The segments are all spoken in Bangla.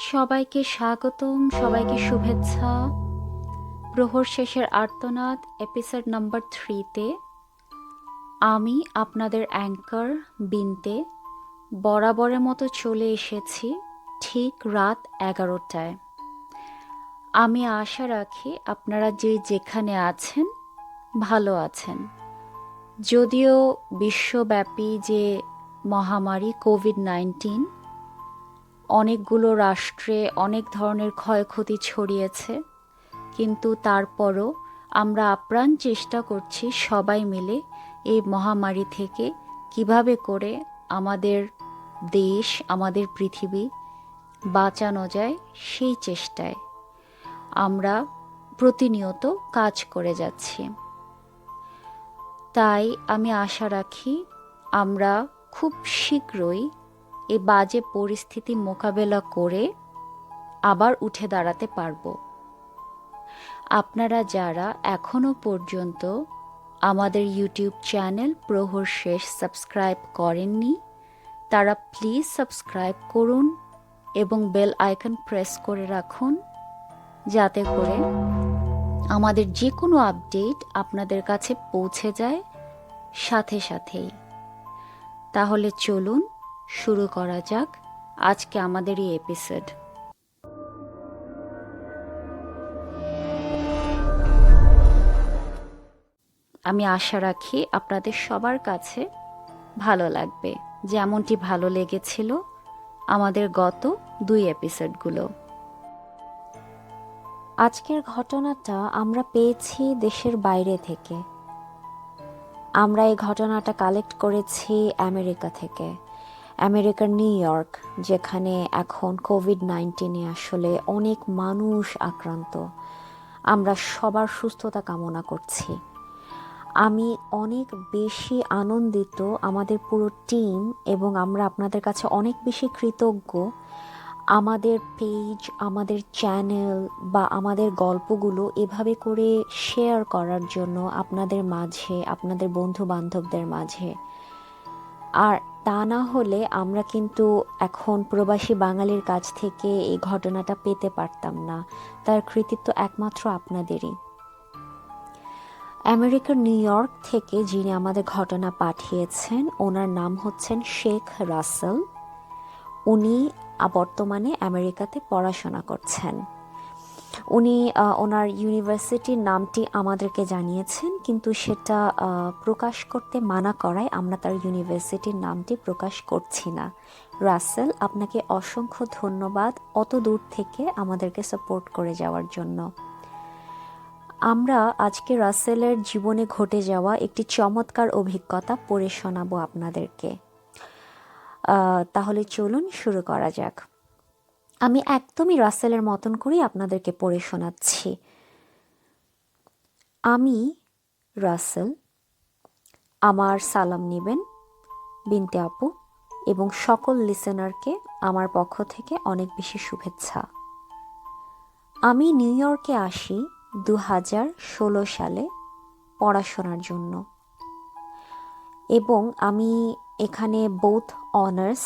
সবাইকে স্বাগতম, সবাইকে শুভেচ্ছা। প্রহর শেষের আর্তনাদ এপিসোড নাম্বার 3-তে আমি আপনাদের অ্যাঙ্কার বিনতে বরাবরের মতো চলে এসেছি ঠিক রাত 11টায়। আমি আশা রাখি আপনারা যেখানে আছেন ভালো আছেন। যদিও বিশ্বব্যাপী যে মহামারী কোভিড-19 অনেকগুলো রাষ্ট্রে অনেক ধরনের ক্ষয়ক্ষতি ছড়িয়েছে, কিন্তু তারপরও আমরা আপ্রাণ চেষ্টা করছি সবাই মিলে এই মহামারী থেকে কিভাবে করে আমাদের দেশ, আমাদের পৃথিবী বাঁচানো যায় সেই চেষ্টায় আমরা প্রতিনিয়ত কাজ করে যাচ্ছি। তাই আমি আশা রাখি আমরা খুব শীঘ্রই এই বাজে পরিস্থিতি মোকাবেলা করে আবার উঠে দাঁড়াতে পারব। আপনারা যারা এখনো পর্যন্ত আমাদের ইউটিউব চ্যানেল প্রহর শেষ সাবস্ক্রাইব করেননি, তারা প্লিজ সাবস্ক্রাইব করুন এবং বেল আইকন প্রেস করে রাখুন, যাতে করে আমাদের যে কোনো আপডেট আপনাদের কাছে পৌঁছে যায় সাথে সাথেই। তাহলে চলুন শুরু করা যাক আজকে আমাদের এই এপিসোড। আমি আশা রাখি আপনাদের সবার কাছে ভালো লাগবে, যেমনটি ভালো লেগেছিল আমাদের গত 2 এপিসোডগুলো। আজকের ঘটনাটা আমরা পেয়েছি দেশের বাইরে থেকে। আমরা এই ঘটনাটা কালেক্ট করেছি আমেরিকা থেকে, আমেরিকার নিউ ইয়র্ক, যেখানে এখন কোভিড-19 আসলে অনেক মানুষ আক্রান্ত। আমরা সবার সুস্থতা কামনা করছি। আমি অনেক বেশি আনন্দিত, আমাদের পুরো টিম, এবং আমরা আপনাদের কাছে অনেক বেশি কৃতজ্ঞ আমাদের পেজ, আমাদের চ্যানেল বা আমাদের গল্পগুলো এভাবে করে শেয়ার করার জন্য আপনাদের মাঝে, আপনাদের বন্ধু বান্ধবদের মাঝে। আর তা না হলে আমরা কিন্তু এখন প্রবাসী বাঙালির কাছ থেকে এই ঘটনাটা পেতে পারতাম না। তার কৃতিত্ব একমাত্র আপনাদেরই। আমেরিকার নিউ ইয়র্ক থেকে যিনি আমাদের ঘটনা পাঠিয়েছেন, ওনার নাম হচ্ছেন শেখ রাসেল। উনি বর্তমানে আমেরিকাতে পড়াশোনা করছেন। উনি ওনার ইউনিভার্সিটির নামটি আমাদেরকে জানিয়েছেন, কিন্তু সেটা প্রকাশ করতে মানা করায় আমরা তার ইউনিভার্সিটির নামটি প্রকাশ করছি না। রাসেল, আপনাকে অসংখ্য ধন্যবাদ অত দূর থেকে আমাদেরকে সাপোর্ট করে যাওয়ার জন্য। আমরা আজকে রাসেলের জীবনে ঘটে যাওয়া একটি চমৎকার অভিজ্ঞতা পড়ে শোনাবো আপনাদেরকে। তাহলে চলুন শুরু করা যাক। আমি একদমই রাসেলের মতন করেই আপনাদেরকে পড়ে শোনাচ্ছি। আমি রাসেল, আমার সালাম নেবেন বিনতে আপু এবং সকল লিসেনারকে আমার পক্ষ থেকে অনেক বেশি শুভেচ্ছা। আমি নিউ ইয়র্কে আসি 2016 সালে পড়াশোনার জন্য, এবং আমি এখানে বোথ অনার্স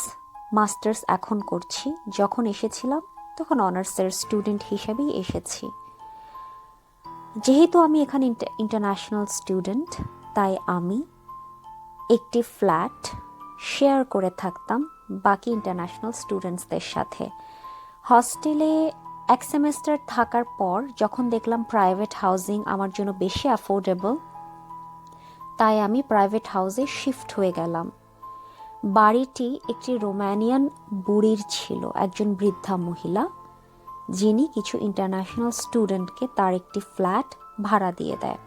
মাস্টার্স এখন করছি। যখন এসেছিলাম তখন অনার্সের স্টুডেন্ট হিসেবেই এসেছি। যেহেতু আমি এখানে ইন্টারন্যাশনাল স্টুডেন্ট, তাই আমি একটি ফ্ল্যাট শেয়ার করে থাকতাম বাকি ইন্টারন্যাশনাল স্টুডেন্টসদের সাথে। হস্টেলে 1 সেমেস্টার থাকার পর যখন দেখলাম প্রাইভেট হাউজিং আমার জন্য বেশি অ্যাফোর্ডেবল, তাই আমি প্রাইভেট হাউসে শিফট হয়ে গেলাম। বাড়িটি একটি রোমানিয়ান বুড়ির ছিল, একজন বৃদ্ধা মহিলা, যিনি কিছু ইন্টারন্যাশনাল স্টুডেন্টকে তার একটি ফ্ল্যাট ভাড়া দিয়ে দেয়।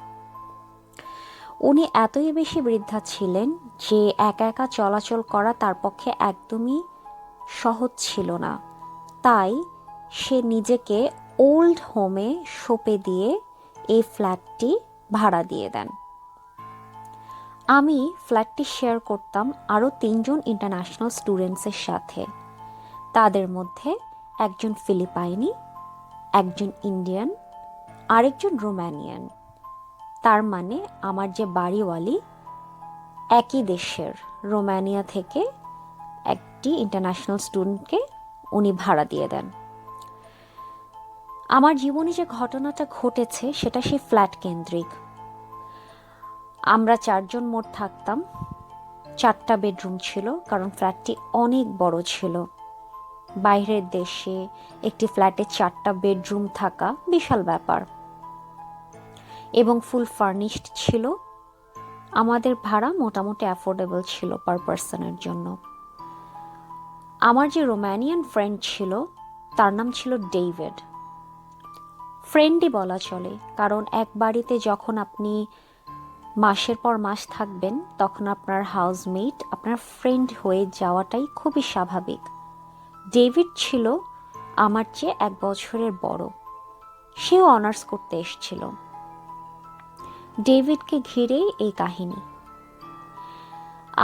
উনি এতই বেশি বৃদ্ধা ছিলেন যে একা একা চলাচল করা তার পক্ষে একদমই সহজ ছিল না। তাই সে নিজেকে ওল্ড হোমে সঁপে দিয়ে এই ফ্ল্যাটটি ভাড়া দিয়ে দেন। আমি ফ্ল্যাটটি শেয়ার করতাম আরও 3 জন ইন্টারন্যাশনাল স্টুডেন্টসের সাথে। তাদের মধ্যে একজন ফিলিপাইনি, একজন ইন্ডিয়ান, আরেকজন রোমানিয়ান। তার মানে আমার যে বাড়িওয়ালি একই দেশের, রোমানিয়া থেকে একটি ইন্টারন্যাশনাল স্টুডেন্টকে উনি ভাড়া দিয়ে দেন। আমার জীবনে যে ঘটনাটা ঘটেছে সেটা সেই ফ্ল্যাট কেন্দ্রিক। আমরা 4 জন মোট থাকতাম। 4টা বেডরুম ছিল, কারণ ফ্ল্যাটটি অনেক বড় ছিল। বাইরের দেশে একটি ফ্ল্যাটে 4টা বেডরুম থাকা বিশাল ব্যাপার, এবং ফুল ফার্নিশড ছিল। আমাদের ভাড়া মোটামুটি অ্যাফোর্ডেবল ছিল পার পার্সনের জন্য। আমার যে রোমানিয়ান ফ্রেন্ড ছিল তার নাম ছিল ডেভিড। ফ্রেন্ডই বলা চলে, কারণ এক বাড়িতে যখন আপনি মাসের পর মাস থাকবেন তখন আপনার হাউসমেট আপনার ফ্রেন্ড হয়ে যাওয়াটাই খুবই স্বাভাবিক। ডেভিড ছিল আমার চেয়ে 1 বছরের বড়। সেও অনার্স করতে এসেছিল। ডেভিডকে ঘিরেই এই কাহিনী।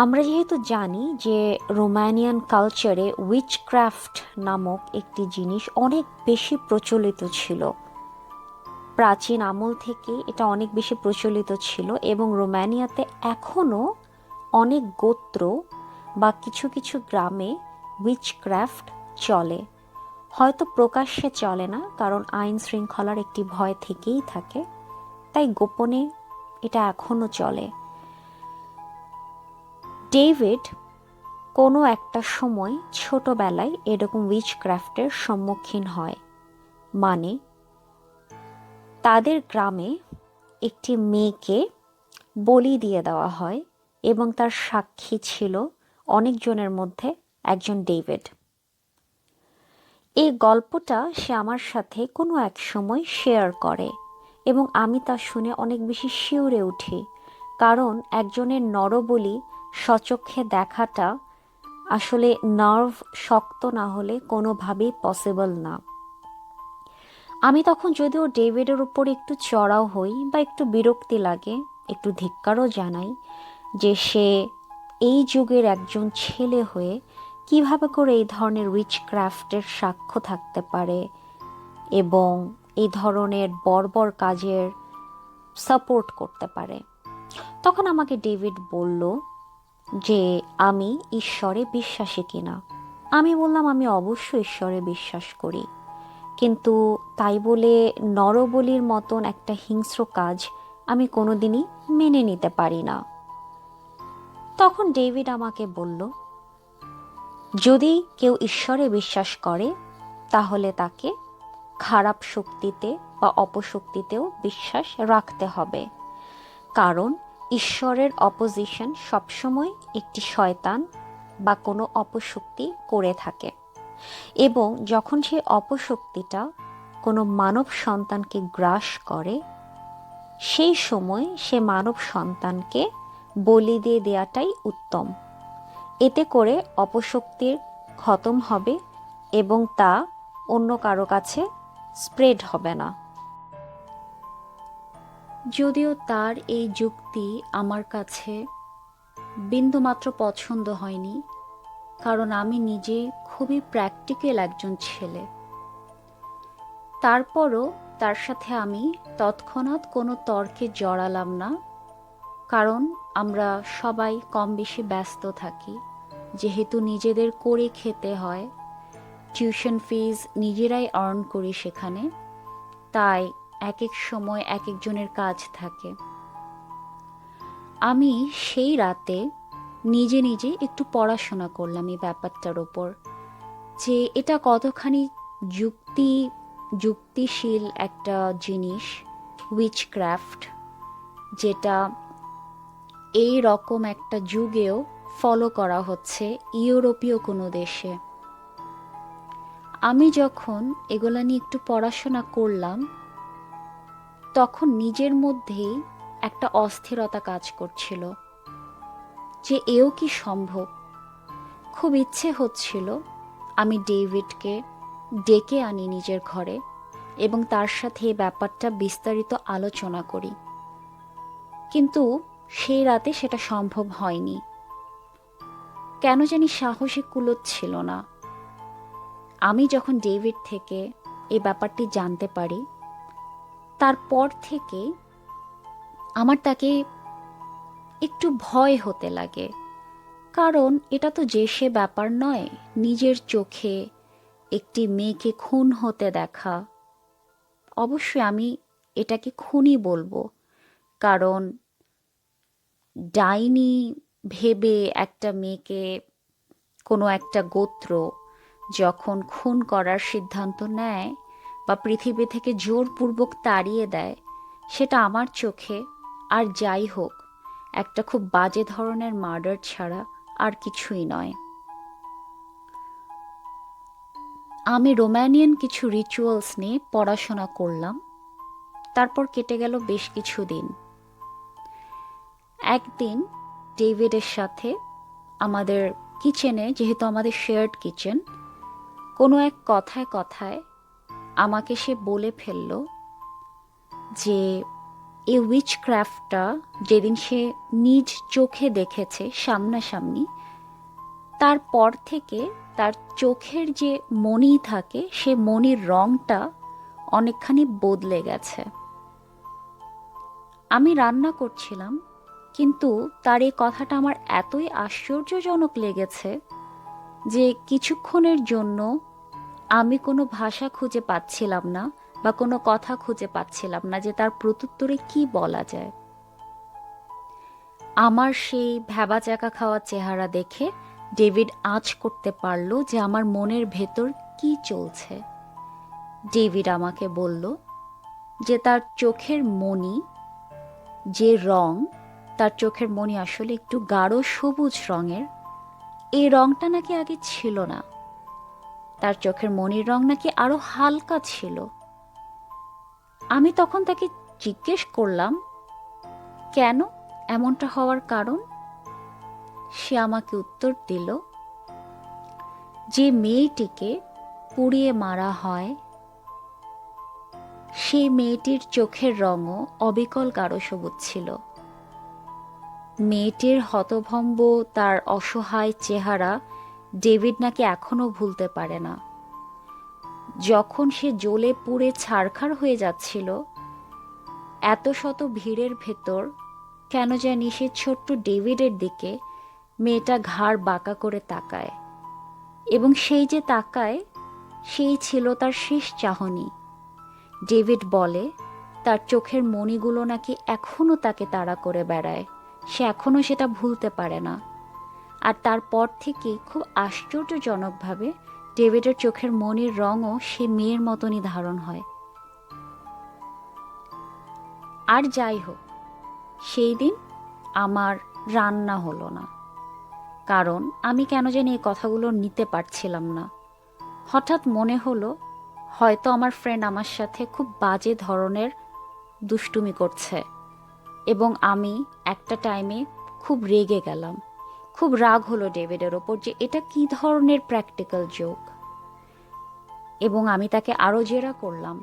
আমরা যেহেতু জানি যে রোমানিয়ান কালচারে উইচক্রাফট নামক একটি জিনিস অনেক বেশি প্রচলিত ছিল, প্রাচীন আমল থেকে এটা অনেক বেশি প্রচলিত ছিল, এবং রোমানিয়াতে এখনও অনেক গোত্র বা কিছু কিছু গ্রামে উইচক্রাফট চলে। হয়তো প্রকাশ্যে চলে না, কারণ আইন শৃঙ্খলার একটি ভয় থেকেই থাকে, তাই গোপনে এটা এখনও চলে। ডেভিড কোনো একটা সময় ছোটবেলায় এরকম উইচক্রাফটের সম্মুখীন হয়। মানে তাদের গ্রামে একটি মেয়েকে বলি দিয়ে দেওয়া হয়, এবং তার সাক্ষী ছিল অনেকজনের মধ্যে একজন ডেভিড। এই গল্পটা সে আমার সাথে কোনো এক সময় শেয়ার করে, এবং আমি তা শুনে অনেক বেশি শিউরে উঠি, কারণ একজনের নরবলি স্বচক্ষে দেখাটা আসলে নার্ভ শক্ত না হলে কোনোভাবেই পসিবল না। আমি তখন যদিও ডেভিডের উপর একটু চড়াও হই বা একটু বিরক্তি লাগে, একটু ধিক্কারও জানাই যে সে এই যুগের একজন ছেলে হয়ে কিভাবে করে এই ধরনের উইচক্রাফটের সাক্ষ্য থাকতে পারে এবং এই ধরনের বর্বর কাজের সাপোর্ট করতে পারে। তখন আমাকে ডেভিড বলল যে আমি ঈশ্বরে বিশ্বাসী কিনা। আমি বললাম আমি অবশ্যই ঈশ্বরে বিশ্বাস করি, কিন্তু তাই বলে নরবলির মতন একটা হিংস্র কাজ আমি কোনোদিনই মেনে নিতে পারি না। তখন ডেভিড আমাকে বলল, যদি কেউ ঈশ্বরে বিশ্বাস করে তাহলে তাকে খারাপ শক্তিতে বা অপশক্তিতেও বিশ্বাস রাখতে হবে, কারণ ঈশ্বরের অপোজিশন সবসময় একটি শয়তান বা কোনো অপশক্তি করে থাকে, এবং যখন সেই অপশক্তিটা কোনো মানব সন্তানকে গ্রাস করে সেই সময় সে মানব সন্তানকে বলি দিয়ে দেওয়াটাই উত্তম। এতে করে অপশক্তির খতম হবে এবং তা অন্য কারো কাছে স্প্রেড হবে না। যদিও তার এই যুক্তি আমার কাছে বিন্দুমাত্র পছন্দ হয়নি, কারণ আমি নিজে খুবই প্র্যাকটিক্যাল একজন ছেলে। তারপরও তার সাথে আমি তৎক্ষণাৎ কোনো তর্কে জড়ালাম না, কারণ আমরা সবাই কম বেশি ব্যস্ত থাকি, যেহেতু নিজেদের করে খেতে হয়, টিউশন ফিজ নিজেরাই আর্ন করি সেখানে, তাই এক এক সময় এক একজনের কাজ থাকে। আমি সেই রাতে নিজে নিজে একটু পড়াশোনা করলাম এই ব্যাপারটার ওপর, যে এটা কতখানি যুক্তিশীল একটা জিনিস উইচক্রাফট, যেটা এই রকম একটা যুগেও ফলো করা হচ্ছে ইউরোপীয় কোনো দেশে। আমি যখন এগুলা নিয়ে একটু পড়াশোনা করলাম তখন নিজের মধ্যেই একটা অস্থিরতা কাজ করছিল যে এও কি সম্ভব। খুব ইচ্ছে হচ্ছিল আমি ডেভিডকে ডেকে আনি নিজের ঘরে এবং তার সাথে এই ব্যাপারটা বিস্তারিত আলোচনা করি, কিন্তু সেই রাতে সেটা সম্ভব হয়নি। কেন জানি সাহসে কুলোচ্ছিল না। আমি যখন ডেভিড থেকে এই ব্যাপারটি জানতে পারি তারপর থেকে আমার তাকে একটু ভয় হতে লাগে, কারণ এটা তো যে সে ব্যাপার নয় নিজের চোখে একটি মেয়েকে খুন হতে দেখা, অবশ্যই আমি এটাকে খুনই বলবো, কারণ ডাইনি ভেবে একটা মেয়েকে কোনো একটা গোত্র যখন খুন করার সিদ্ধান্ত নেয় বা পৃথিবী থেকে জোরপূর্বক তাড়িয়ে দেয়, সেটা আমার চোখে আর যাই হোক একটা খুব বাজে ধরনের মার্ডার ছাড়া আর কিছুই নয়। আমি রোমানিয়ান কিছু রিচুয়ালস নিয়ে পড়াশোনা করলাম। তারপর কেটে গেল বেশ কিছুদিন। একদিন ডেভিডের সাথে আমাদের কিচেনে, যেহেতু আমাদের শেয়ার্ড কিচেন, কোনো এক কথায় কথায় আমাকে সে বলে ফেলল যে এই উইচক্রাফটটা যেদিন সে নিজ চোখে দেখেছে সামনাসামনি, তারপর থেকে তার চোখের যে মণি থাকে সে মণির রংটা অনেকখানি বদলে গেছে। আমি রান্না করছিলাম, কিন্তু তার এই কথাটা আমার এতই আশ্চর্যজনক লেগেছে যে কিছুক্ষণের জন্য আমি কোনো ভাষা খুঁজে পাচ্ছিলাম না বা কোনো কথা খুঁজে পাচ্ছিলাম না যে তার প্রত্যুত্তরে কি বলা যায়। আমার সেই ভ্যাবাচ্যাকা খাওয়া চেহারা দেখে ডেভিড আঁচ করতে পারল যে আমার মনের ভেতর কি চলছে। ডেভিড আমাকে বলল যে তার চোখের মণি যে রং, তার চোখের মণি আসলে একটু গাঢ় সবুজ রঙের। এই রংটা নাকি আগে ছিল না, তার চোখের মণির রং নাকি আরো হালকা ছিল। আমি তখন তাকে জিজ্ঞেস করলাম কেন, এমনটা হওয়ার কারণ। সে আমাকে উত্তর দিল, যে মেয়েটিকে পুড়িয়ে মারা হয় সেই মেয়েটির চোখের রঙও অবিকল গাঢ় সবুজ ছিল। মেয়েটির হতভম্ব তার অসহায় চেহারা ডেভিড নাকি এখনো ভুলতে পারে না। যখন সে জ্বলে পুড়ে ছারখার হয়ে যাচ্ছিল, এত শত ভিড়ের ভেতর কেন জানি সে ছোট্ট ডেভিডের দিকে মেয়েটা ঘাড় বাঁকা করে তাকায়, এবং সেই যে তাকায় সেই ছিল তার শেষ চাহনি। ডেভিড বলে তার চোখের মণিগুলো নাকি এখনো তাকে তাড়া করে বেড়ায়, সে এখনো সেটা ভুলতে পারে না। আর তারপর থেকেই খুব আশ্চর্যজনকভাবে ডেভিডের চোখের মণির রঙও সে মেয়ের মতনই ধারণ হয়। আর যাই হোক, সেই দিন আমার রান্না হলো না, কারণ আমি কেন জানি এই কথাগুলো নিতে পারছিলাম না। হঠাৎ মনে হলো হয়তো আমার ফ্রেন্ড আমার সাথে খুব বাজে ধরনের দুষ্টুমি করছে, এবং আমি একটা টাইমে খুব রেগে গেলাম। খুব রাগ হলো ডেভিডের ওপর যে এটা কি ধরনের প্র্যাকটিক্যাল জোক, এবং আমি তাকে আরও জেরা করলাম।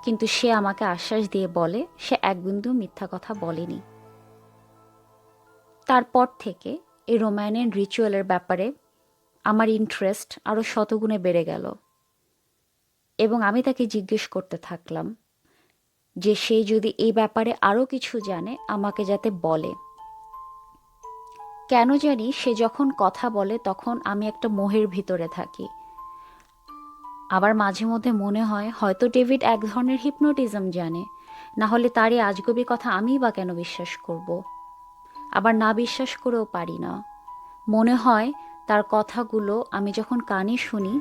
কিন্তু সে আমাকে আশ্বাস দিয়ে বলে সে এক বিন্দু মিথ্যা কথা বলেনি। তারপর থেকে এই রোমানিয়ান রিচুয়ালের ব্যাপারে আমার ইন্টারেস্ট আরও শতগুণে বেড়ে গেল, এবং আমি তাকে জিজ্ঞেস করতে থাকলাম যে সে যদি এই ব্যাপারে আরও কিছু জানে আমাকে যাতে বলে। কেন জানি সে যখন কথা বলে তখন আমি একটা মোহের ভিতরে থাকি। আবার মাঝে মধ্যে মনে হয় হয়তো ডেভিড এক ধরনের হিপনোটিজম জানে, না হলে তারই আজগুবি কথা আমিই বা কেন বিশ্বাস করব। আবার না বিশ্বাস করেও পারি না। মনে হয় তার কথাগুলো আমি যখন কানে শুনি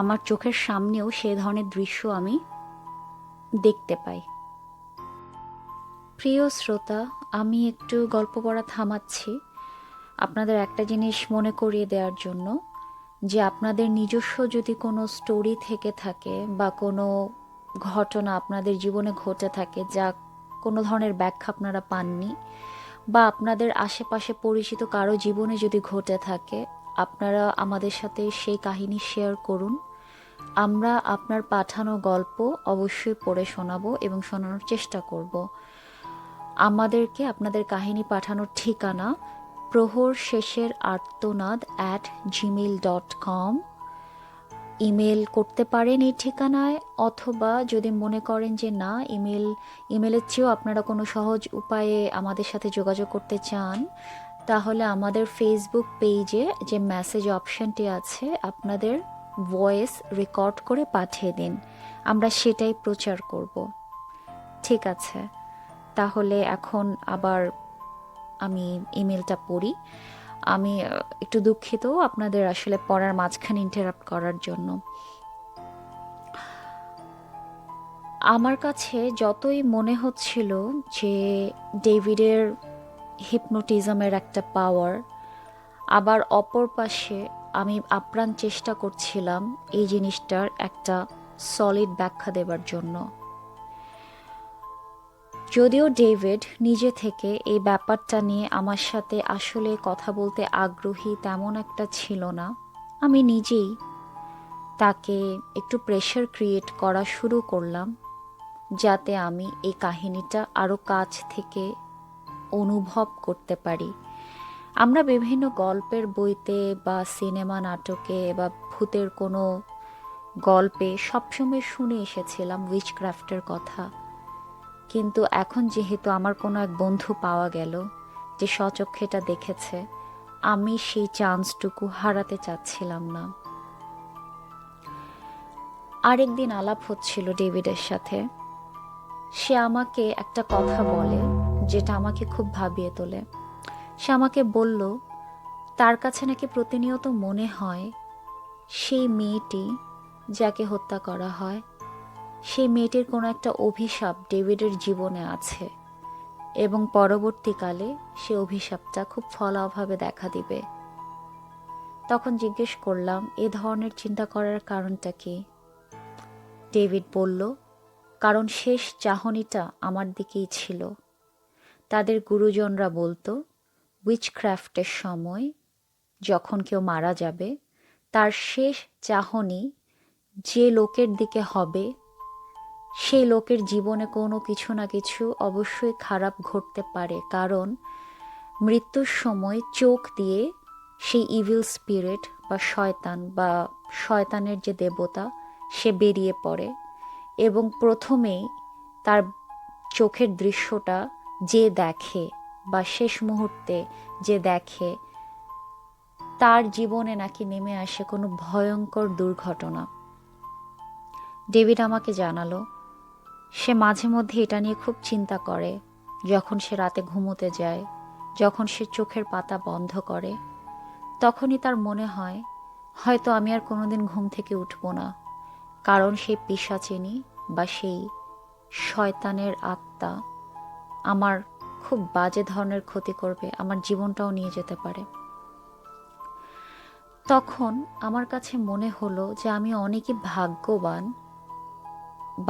আমার চোখের সামনেও সে ধরনের দৃশ্য আমি দেখতে পাই। প্রিয় শ্রোতা, আমি একটু গল্প পড়া থামাচ্ছি আপনাদের একটা জিনিস মনে করিয়ে দেওয়ার জন্য, যে আপনাদের নিজস্ব যদি কোনো স্টোরি থেকে থাকে বা কোনো ঘটনা আপনাদের জীবনে ঘটে থাকে যা কোনো ধরনের ব্যাখ্যা আপনারা পাননি, বা আপনাদের আশেপাশে পরিচিত কারো জীবনে যদি ঘটে থাকে, আপনারা আমাদের সাথে সেই কাহিনী শেয়ার করুন। আমরা আপনার পাঠানো গল্প অবশ্যই পড়ে শোনাবো এবং শোনানোর চেষ্টা করব। আমাদেরকে আপনাদের কাহিনী পাঠানোর ঠিকানা প্রহর শেষের আর্তনাদ @gmail.com। ইমেল করতে পারেন এই ঠিকানায়, অথবা যদি মনে করেন যে না ইমেলের চেয়েও আপনারা কোনো সহজ উপায়ে আমাদের সাথে যোগাযোগ করতে চান, তাহলে আমাদের ফেসবুক পেজে যে মেসেজ অপশনটি আছে আপনাদের ভয়েস রেকর্ড করে পাঠিয়ে দিন। আমরা সেটাই প্রচার করব। ঠিক আছে, তাহলে এখন আবার আমি ইমেলটা পড়ি। আমি একটু দুঃখিত আপনাদের আসলে পড়ার মাঝখানে ইন্টারাপ্ট করার জন্য। আমার কাছে যতই মনে হচ্ছিল যে ডেভিডের হিপনোটিজমের একটা পাওয়ার, আবার অপর পাশে আমি আপ্রাণ চেষ্টা করছিলাম এই জিনিসটার একটা সলিড ব্যাখ্যা দেবার জন্য। যদিও ডেভিড নিজে থেকে এই ব্যাপারটা নিয়ে আমার সাথে আসলে কথা বলতে আগ্রহী তেমন একটা ছিল না, আমি নিজেই তাকে একটু প্রেশার ক্রিয়েট করা শুরু করলাম যাতে আমি এই কাহিনীটা আরও কাছ থেকে অনুভব করতে পারি। আমরা বিভিন্ন গল্পের বইতে বা সিনেমা নাটকে বা ভূতের কোনো গল্পে সবসময় শুনে এসেছিলাম উইচক্রাফটের কথা, কিন্তু এখন যেহেতু আমার কোনো এক বন্ধু পাওয়া গেল যে স্বচক্ষে এটা দেখেছে, আমি সেই চান্সটুকু হারাতে চাচ্ছিলাম না। আরেকদিন আলাপ হচ্ছিল ডেভিডের সাথে। সে আমাকে একটা কথা বলে যেটা আমাকে খুব ভাবিয়ে তোলে। সে আমাকে বলল তার কাছে নাকি প্রতিনিয়ত মনে হয় সেই মেয়েটি যাকে হত্যা করা হয়, সেই মেয়েটির কোনো একটা অভিশাপ ডেভিডের জীবনে আছে এবং পরবর্তীকালে সে অভিশাপটা খুব ফলাভাবে দেখা দিবে। তখন জিজ্ঞেস করলাম এ ধরনের চিন্তা করার কারণটা কি? ডেভিড বলল, কারণ শেষ চাহনিটা আমার দিকেই ছিল। তাদের গুরুজনরা বলতো উইচক্রাফটের সময় যখন কেউ মারা যাবে তার শেষ চাহনি যে লোকের দিকে হবে সেই লোকের জীবনে কোনো কিছু না কিছু অবশ্যই খারাপ ঘটতে পারে, কারণ মৃত্যুর সময় চোখ দিয়ে সেই ইভিল স্পিরিট বা শয়তান বা শয়তানের যে দেবতা সে বেরিয়ে পড়ে এবং প্রথমেই তার চোখের দৃশ্যটা যে দেখে বা শেষ মুহূর্তে যে দেখে তার জীবনে নাকি নেমে আসে কোনো ভয়ঙ্কর দুর্ঘটনা। ডেভিড আমাকে জানালো সে মাঝে মধ্যে এটা নিয়ে খুব চিন্তা করে, যখন সে রাতে ঘুমোতে যায়, যখন সে চোখের পাতা বন্ধ করে, তখনই তার মনে হয় হয়তো আমি আর কোনোদিন ঘুম থেকে উঠব না, কারণ সেই পিশাচিনী বা সেই শয়তানের আত্মা আমার খুব বাজে ধরনের ক্ষতি করবে, আমার জীবনটাও নিয়ে যেতে পারে। তখন আমার কাছে মনে হলো যে আমি অনেকই ভাগ্যবান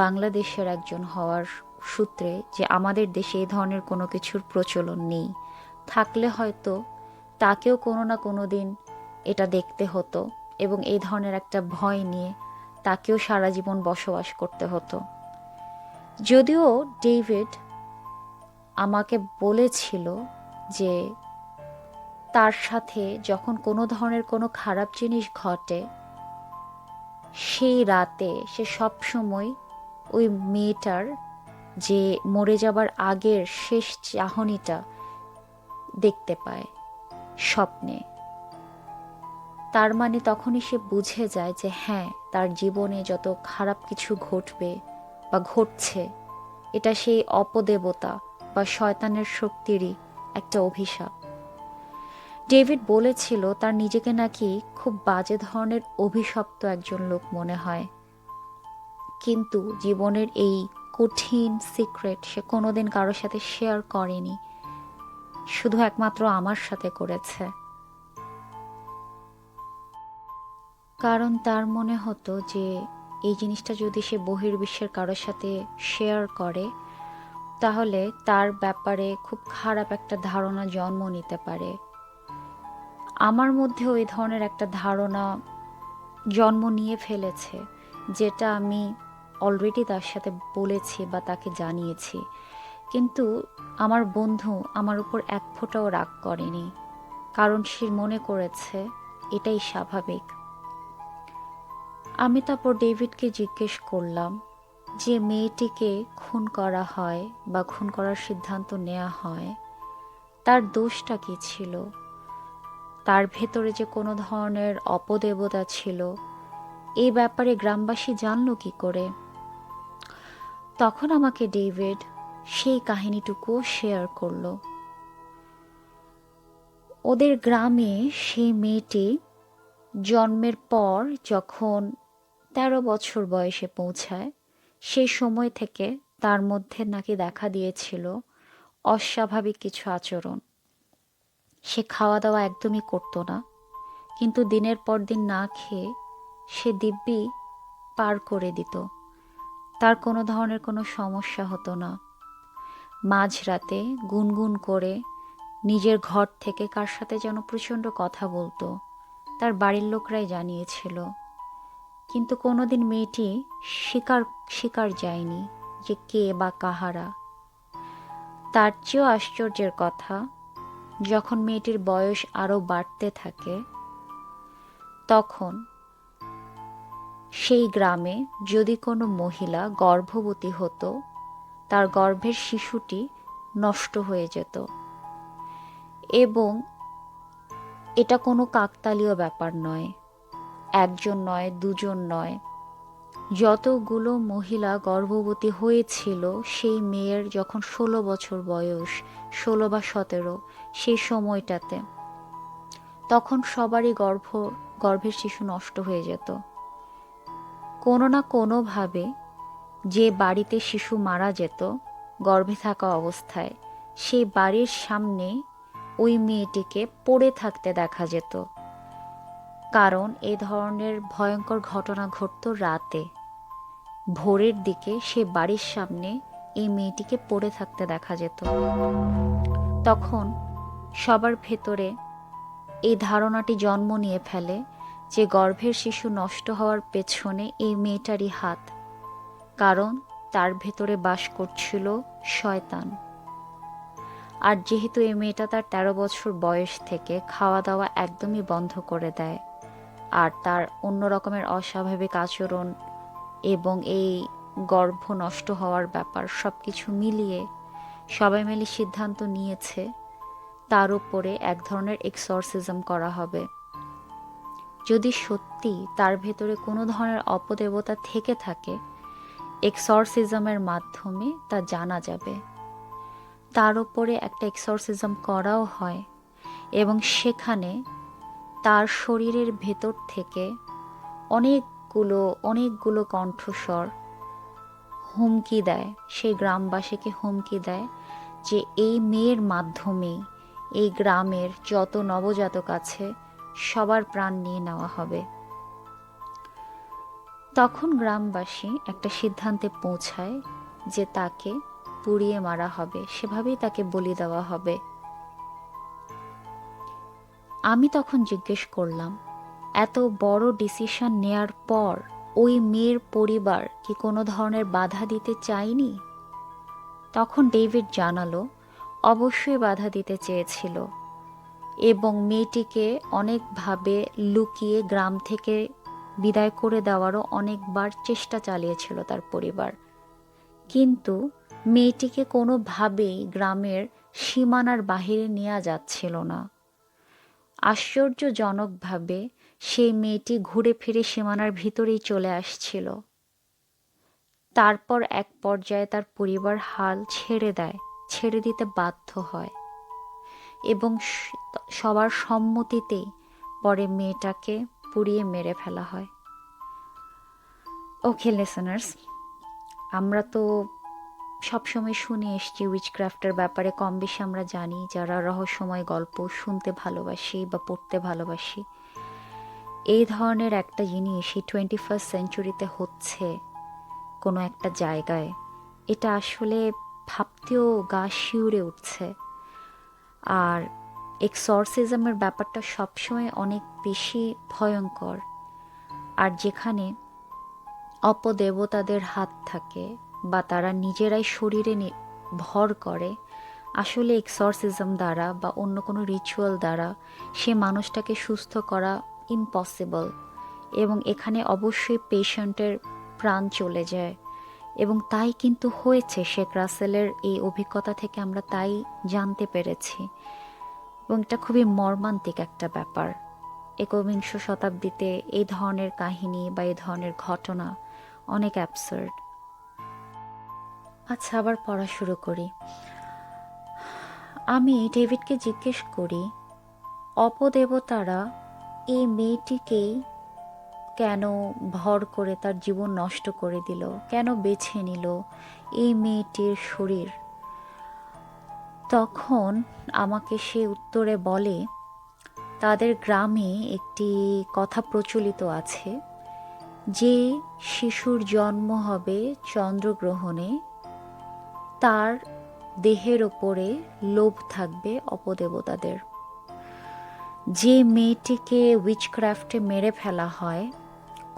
বাংলাদেশের একজন হওয়ার সূত্রে, যে আমাদের দেশে এই ধরনের কোনো কিছুর প্রচলন নেই। থাকলে হয়তো তাকেও কোনো না কোনো দিন এটা দেখতে হতো এবং এই ধরনের একটা ভয় নিয়ে তাকেও সারা জীবন বসবাস করতে হতো। যদিও ডেভিড আমাকে বলেছিল যে তার সাথে যখন কোনো ধরনের কোনো খারাপ জিনিস ঘটে সেই রাতে সে সবসময় ওই মেয়েটার যে মরে যাবার আগের শেষ চাহনিটা দেখতে পায় স্বপ্নে। তার মানে তখনই সে বুঝে যায় যে হ্যাঁ, তার জীবনে যত খারাপ কিছু ঘটবে বা ঘটছে এটা সেই অপদেবতা বা শয়তানের শক্তিরই একটা অভিশাপ। ডেভিড বলেছিল তার নিজেকে নাকি খুব বাজে ধরনের অভিশপ্ত একজন লোক মনে হয়, কিন্তু জীবনের এই কঠিন সিক্রেট সে কোনোদিন কারোর সাথে শেয়ার করেনি, শুধু একমাত্র আমার সাথে করেছে। কারণ তার মনে হতো যে এই জিনিসটা যদি সে বহির্বিশ্বের কারোর সাথে শেয়ার করে তাহলে তার ব্যাপারে খুব খারাপ একটা ধারণা জন্ম নিতে পারে। আমার মধ্যে ওই ধরনের একটা ধারণা জন্ম নিয়ে ফেলেছে, যেটা আমি অলরেডি তার সাথে বলেছি বা তাকে জানিয়েছি, কিন্তু আমার বন্ধু আমার উপর এক ফোঁটাও রাগ করেনি, কারণ সে মনে করেছে এটাই স্বাভাবিক। আমি তারপর ডেভিডকে জিজ্ঞেস করলাম যে মেয়েটিকে খুন করা হয় বা খুন করার সিদ্ধান্ত নেওয়া হয় তার দোষটা কী ছিল, তার ভেতরে যে কোনো ধরনের অপদেবতা ছিল এই ব্যাপারে গ্রামবাসী জানলো কি করে। তখন আমাকে ডেভিড সেই কাহিনীটুকুও শেয়ার করলো। ওদের গ্রামে সেই মেয়েটি জন্মের পর যখন ১৩ বছর বয়সে পৌঁছায়, সেই সময় থেকে তার মধ্যে নাকি দেখা দিয়েছিল অস্বাভাবিক কিছু আচরণ। সে খাওয়া দাওয়া একদমই করতো না, কিন্তু দিনের পর দিন না খেয়ে সে দিব্যি পার করে দিত। তার কোনো ধরনের কোনো সমস্যা হতো না। মাঝরাতে গুনগুন করে নিজের ঘর থেকে কার সাথে যেন প্রচণ্ড কথা বলতো, তার বাড়ির লোকরাই জানিয়েছিল। কিন্তু কোনোদিন মেয়েটি স্বীকার যায়নি যে কে বা কাহারা। তার চেয়েও আশ্চর্যের কথা, যখন মেয়েটির বয়স আরও বাড়তে থাকে, তখন সেই গ্রামে যদি কোনো মহিলা গর্ভবতী হতো, তার গর্ভের শিশুটি নষ্ট হয়ে যেত। এবং এটা কোনো কাকতালীয় ব্যাপার নয়, একজন নয়, দুজন নয়, যতগুলো মহিলা গর্ভবতী হয়েছিল সেই মেয়ের যখন ১৬ বছর বয়স, ১৬ বা ১৭, সেই সময়টাতে, তখন সবারই গর্ভের শিশু নষ্ট হয়ে যেত। কোনো না কোনোভাবে যে বাড়িতে শিশু মারা যেত গর্ভে থাকা অবস্থায়, সেই বাড়ির সামনে ওই মেয়েটিকে পড়ে থাকতে দেখা যেত। কারণ এ ধরনের ভয়ঙ্কর ঘটনা ঘটত রাতে। ভোরের দিকে সে বাড়ির সামনে এই মেয়েটিকে পড়ে থাকতে দেখা যেত। তখন সবার ভেতরে এই ধারণাটি জন্ম নিয়ে ফেলে যে গর্ভের শিশু নষ্ট হওয়ার পেছনে এই মেয়েটারই হাত, কারণ তার ভেতরে বাস করছিল শয়তান। আর যেহেতু এই মেয়েটা তার ১৩ বছর বয়স থেকে খাওয়া দাওয়া একদমই বন্ধ করে দেয়, আর তার অন্য রকমের অস্বাভাবিক আচরণ এবং এই গর্ভ নষ্ট হওয়ার ব্যাপার সব কিছু মিলিয়ে সবাই মিলে সিদ্ধান্ত নিয়েছে তার উপরে এক ধরনের এক্সরসিজম করা হবে। যদি সত্যি তার ভেতরে কোনো ধরনের অপদেবতা থেকে থাকে, এক্সরসিজমের মাধ্যমে তা জানা যাবে। তার উপরে একটা এক্সরসিজম করাও হয় এবং সেখানে তার শরীরের ভেতর থেকে অনেকগুলো কণ্ঠস্বর হুমকি দেয়, সেই গ্রামবাসীকে হুমকি দেয় যে এই মেয়ের মাধ্যমেই এই গ্রামের যত নবজাতক আছে সবার প্রাণ নিয়ে নেওয়া হবে। তখন গ্রামবাসী একটা সিদ্ধান্তে পৌঁছায় যে তাকে পুড়িয়ে মারা হবে, সেভাবেই তাকে বলি দেওয়া হবে। আমি তখন জিজ্ঞেস করলাম, এত বড় ডিসিশন নেয়ার পর ওই মেয়ের পরিবার কি কোনো ধরনের বাধা দিতে চায়নি? তখন ডেভিড জানালো, অবশ্যই বাধা দিতে চেয়েছিল এবং মেয়েটিকে অনেকভাবে লুকিয়ে গ্রাম থেকে বিদায় করে দেওয়ারও অনেকবার চেষ্টা চালিয়েছিল তার পরিবার। কিন্তু মেয়েটিকে কোনোভাবেই গ্রামের সীমানার বাহিরে নেওয়া যাচ্ছিল না। আশ্চর্যজনকভাবে সেই মেয়েটি ঘুরে ফিরে সীমানার ভিতরেই চলে আসছিল। তারপর এক পর্যায়ে তার পরিবার হাল ছেড়ে দিতে বাধ্য হয় এবং সবার সম্মতিতেই পরে মেয়েটাকে পুড়িয়ে মেরে ফেলা হয়। ওকে লিসেনার্স, আমরা তো সবসময় শুনে এসছি উইচক্রাফটের ব্যাপারে, কম বেশি আমরা জানি যারা রহস্যময় গল্প শুনতে ভালোবাসি বা পড়তে ভালোবাসি। এই ধরনের একটা জিনিস এই 21st সেঞ্চুরিতে হচ্ছে কোনো একটা জায়গায়, এটা আসলে ভাবতেও গা শিউরে উঠছে। আর এক্সরসিজমের ব্যাপারটা সবসময় অনেক বেশি ভয়ঙ্কর। আর যেখানে অপদেবতাদের হাত থাকে বা তারা নিজেরাই শরীরে ভর করে, আসলে এক্সরসিজম দ্বারা বা অন্য কোনো রিচুয়াল দ্বারা সে মানুষটাকে সুস্থ করা ইম্পসিবল। এবং এখানে অবশ্যই পেশেন্টের প্রাণ চলে যায় এবং তাই কিন্তু হয়েছে। শেখ রাসেলের এই অভিজ্ঞতা থেকে আমরা তাই জানতে পেরেছি এবং এটা খুবই মর্মান্তিক একটা ব্যাপার। একবিংশ শতাব্দীতে এই ধরনের কাহিনী বা এই ধরনের ঘটনা অনেক অ্যাবসার্ড। আচ্ছা, আবার পড়া শুরু করি। আমি ডেভিডকে জিজ্ঞেস করি, অপদেবতারা এই মেয়েটিকেই কেন ভর করে তার জীবন নষ্ট করে দিল, কেন বেছে নিল এই মেয়েটির শরীর? তখন আমাকে সে উত্তরে বলে, তাদের গ্রামে একটি কথা প্রচলিত আছে যে শিশুর জন্ম হবে চন্দ্রগ্রহণে, তার দেহের ওপরে লোভ থাকবে অপদেবতাদের। যে মেয়েটিকে উইচক্রাফটে মেরে ফেলা হয়,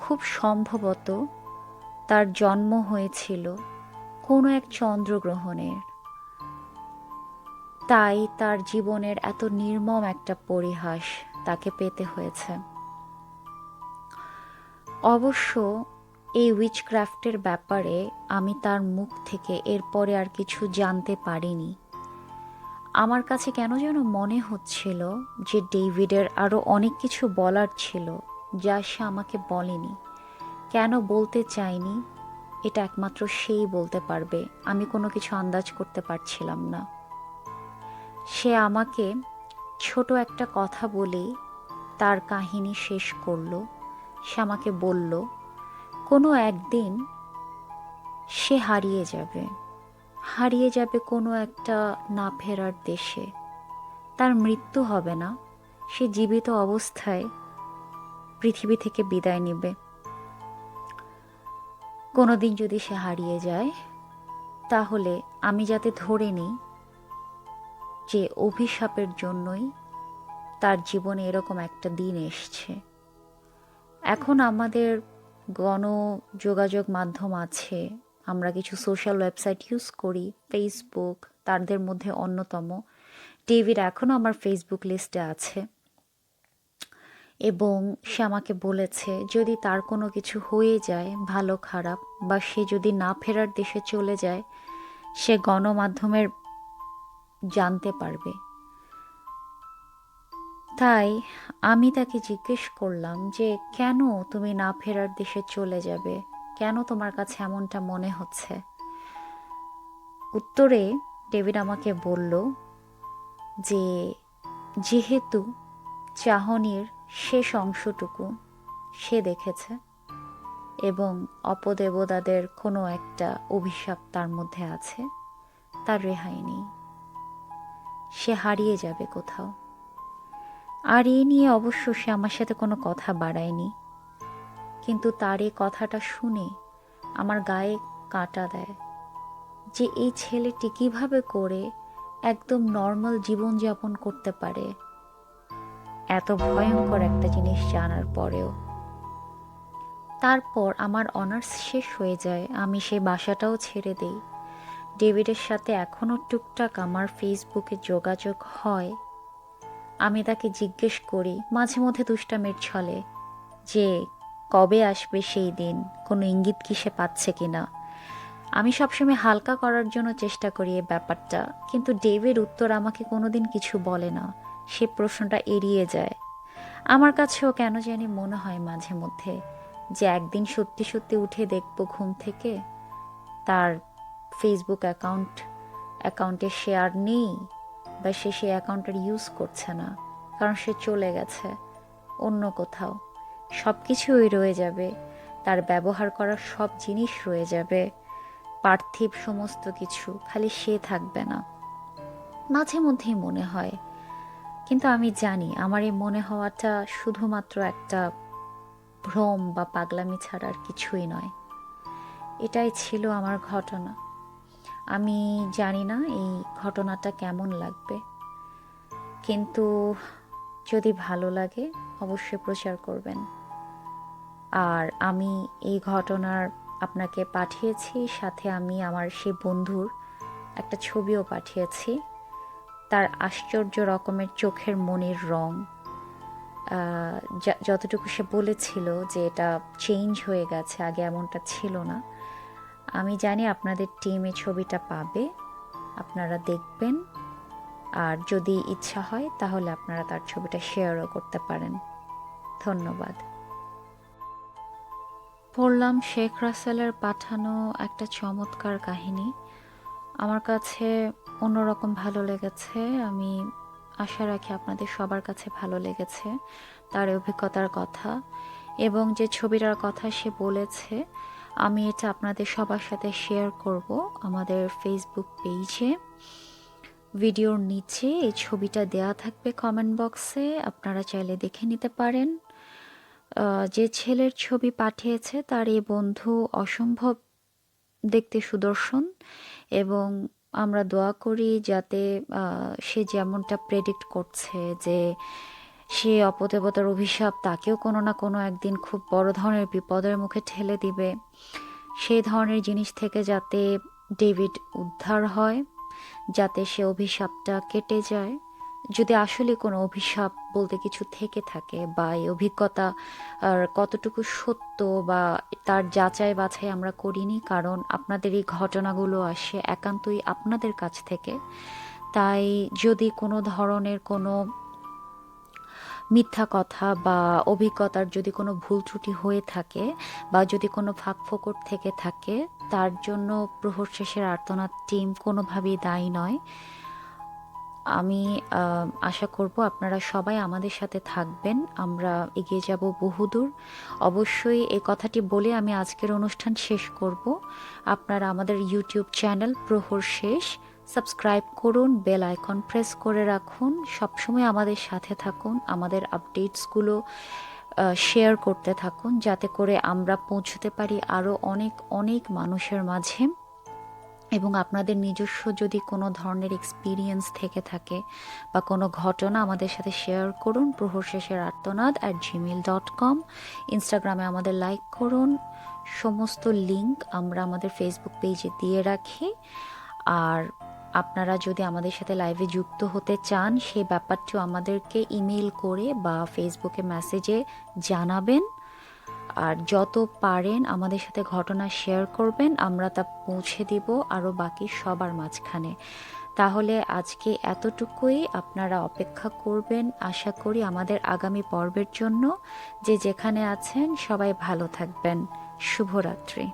খুব সম্ভবত তার জন্ম হয়েছিল কোনো এক চন্দ্রগ্রহণের। তাই তার জীবনের এত নির্মম একটা পরিহাস তাকে পেতে হয়েছে। অবশ্য এই উইচক্রাফটের ব্যাপারে আমি তার মুখ থেকে এরপরে আর কিছু জানতে পারিনি। আমার কাছে কেন যেন মনে হচ্ছিল যে ডেভিডের আরও অনেক কিছু বলার ছিল, যা সে আমাকে বলেনি। কেন বলতে চায়নি, এটা একমাত্র সেই বলতে পারবে। আমি কোনো কিছু আন্দাজ করতে পারছিলাম না। সে আমাকে ছোট একটা কথা বলেই তার কাহিনী শেষ করলো। সে আমাকে বলল, কোনো একদিন সে হারিয়ে যাবে কোনো একটা না ফেরার দেশে। তার মৃত্যু হবে না, সে জীবিত অবস্থায় পৃথিবী থেকে বিদায় নেবে। কোনোদিন যদি সে হারিয়ে যায়, তাহলে আমি যাতে ধরে নিই যে অভিশাপের জন্যই তার জীবনে এরকম একটা দিন এসছে। এখন আমাদের গণযোগাযোগ মাধ্যম আছে, আমরা কিছু সোশ্যাল ওয়েবসাইট ইউজ করি, ফেসবুক তাদের মধ্যে অন্যতম। ডেভিড এখনও আমার ফেসবুক লিস্টে আছে এবং সে আমাকে বলেছে যদি তার কোনো কিছু হয়ে যায়, ভালো খারাপ, বা সে যদি না ফেরার দেশে চলে যায়, সে গণমাধ্যমের জানতে পারবে। তাই আমি তাকে জিজ্ঞেস করলাম যে কেন তুমি না ফেরার দেশে চলে যাবে, কেন তোমার কাছে এমনটা মনে হচ্ছে? উত্তরে ডেভিড আমাকে বলল যে যেহেতু চাহনির শেষ অংশটুকু সে দেখেছে এবং অপদেবতাদের কোনো একটা অভিশাপ তার মধ্যে আছে, তার রেহাই নেই, সে হারিয়ে যাবে কোথাও। আর এই নিয়ে অবশ্য সে আমার সাথে কোনো কথা বাড়ায়নি, কিন্তু তার এই কথাটা শুনে আমার গায়ে কাঁটা দেয় যে এই ছেলেটি কিভাবে করে একদম নর্মাল জীবনযাপন করতে পারে এত ভয়ঙ্কর একটা জিনিস জানার পরেও। তারপর আমার অনার্স শেষ হয়ে যায়, আমি সেই বাসাটাও ছেড়ে দেই। ডেভিডের সাথে এখনও টুকটাক আমার ফেসবুকে যোগাযোগ হয়। আমি তাকে জিজ্ঞেস করি মাঝে মধ্যে দুষ্টামির ছলে যে কবে আসবে সেই দিন, কোনো ইঙ্গিত কি সে পাচ্ছে কিনা। আমি সবসময় হালকা করার জন্য চেষ্টা করি এই ব্যাপারটা, কিন্তু ডেভিড উত্তর আমাকে কোনোদিন কিছু বলে না, সে প্রশ্নটা এড়িয়ে যায়। আমার কাছেও কেন জানি মনে হয় মাঝে মধ্যে যে একদিন সত্যি সত্যি উঠে দেখব ঘুম থেকে তার ফেসবুক অ্যাকাউন্টে শেয়ার নেই, বা সে সেই অ্যাকাউন্টটা ইউজ করছে না, কারণ সে চলে গেছে অন্য কোথাও। সব কিছুই রয়ে যাবে, তার ব্যবহার করার সব জিনিস রয়ে যাবে, পার্থিব সমস্ত কিছু, খালি সে থাকবে না। মাঝে মধ্যেই মনে হয়, কিন্তু আমি জানি আমার এই মনে হওয়াটা শুধুমাত্র একটা ভ্রম বা পাগলামি ছাড়া আর কিছুই নয়। এটাই ছিল আমার ঘটনা। আমি জানি না এই ঘটনাটা কেমন লাগবে, কিন্তু যদি ভালো লাগে অবশ্যই প্রচার করবেন। আর আমি এই ঘটনার আপনাকে পাঠিয়েছি, সাথে আমি আমার সেই বন্ধুর একটা ছবিও পাঠিয়েছি। তার আশ্চর্য রকমের চোখের মনির রং, যতটুকু সে বলেছিল যে এটা চেঞ্জ হয়ে গেছে, আগে এমনটা ছিল না। আমি জানি আপনাদের টিম এই ছবিটা পাবে, আপনারা দেখবেন। আর যদি ইচ্ছা হয় তাহলে আপনারা তার ছবিটা শেয়ারও করতে পারেন। ধন্যবাদ। পড়লাম শেখ রাসেলের পাঠানো একটা চমৎকার কাহিনী। আমার কাছে অন্যরকম ভালো লেগেছে। আমি আশা রাখি আপনাদের সবার কাছে ভালো লেগেছে তার এই অভিজ্ঞতার কথা, এবং যে ছবিটার কথা সে বলেছে আমি এটা আপনাদের সবার সাথে শেয়ার করব আমাদের ফেসবুক পেজে। ভিডিওর নিচে এই ছবিটা দেয়া থাকবে কমেন্ট বক্সে, আপনারা চাইলে দেখে নিতে পারেন। যে ছেলের ছবি পাঠিয়েছে তার এই বন্ধু অসম্ভব দেখতে সুদর্শন, এবং আমরা দোয়া করি যাতে সে যেমনটা প্রেডিক্ট করছে যে সে অপদেবতার অভিশাপ তাকেও কোনো না কোনো একদিন খুব বড় ধরনের বিপদের মুখে ঠেলে দিবে, সেই ধরনের জিনিস থেকে যাতে ডেভিড উদ্ধার হয়, যাতে সে অভিশাপটা কেটে যায়। যদি আসলে কোনো অভিশাপ বলতে কিছু থেকে থাকে বা এই অভিজ্ঞতা আর কতটুকু সত্য বা তার যাচাই বাছাই আমরা করিনি, কারণ আপনাদের এই ঘটনাগুলো আসে একান্তই আপনাদের কাছ থেকে। তাই যদি কোনো ধরনের কোনো মিথ্যা কথা বা অভিজ্ঞতার যদি কোনো ভুল ত্রুটি হয়ে থাকে বা যদি কোনো ফাঁকফোকর থেকে থাকে, তার জন্য প্রহর শেষের আর্তনাদ টিম কোনোভাবেই দায়ী নয়। আমি আশা করব আপনারা সবাই আমাদের সাথে থাকবেন, আমরা এগিয়ে যাব বহুদূর। অবশ্যই এই কথাটি বলে আমি আজকের অনুষ্ঠান শেষ করব। আপনারা আমাদের ইউটিউব চ্যানেল প্রহর শেষ সাবস্ক্রাইব করুন, বেল আইকন প্রেস করে রাখুন, সবসময় আমাদের সাথে থাকুন, আমাদের আপডেটসগুলো শেয়ার করতে থাকুন, যাতে করে আমরা পৌঁছতে পারি আরও অনেক অনেক মানুষের মাঝে। এবং আপনাদের নিজস্ব যদি কোনো ধরনের এক্সপিরিয়েন্স থেকে থাকে বা কোনো ঘটনা আমাদের সাথে শেয়ার করুন প্রহর শেষের আর্তনাদ@gmail.com। ইনস্টাগ্রামে আমাদের লাইক করুন, সমস্ত লিংক আমরা আমাদের ফেসবুক পেজে দিয়ে রাখি। আর আপনারা যদি আমাদের সাথে লাইভে যুক্ত হতে চান সেই ব্যাপারটিও আমাদেরকে ইমেল করে বা ফেসবুকে মেসেজে জানাবেন। আর যত পারেন আমাদের সাথে ঘটনা শেয়ার করবেন, আমরা তা পৌঁছে দিব আরও বাকি সবার মাঝখানে। তাহলে আজকে এতটুকুই, আপনারা অপেক্ষা করবেন আশা করি আমাদের আগামী পর্বের জন্য। যে যেখানে আছেন সবাই ভালো থাকবেন। শুভরাত্রি।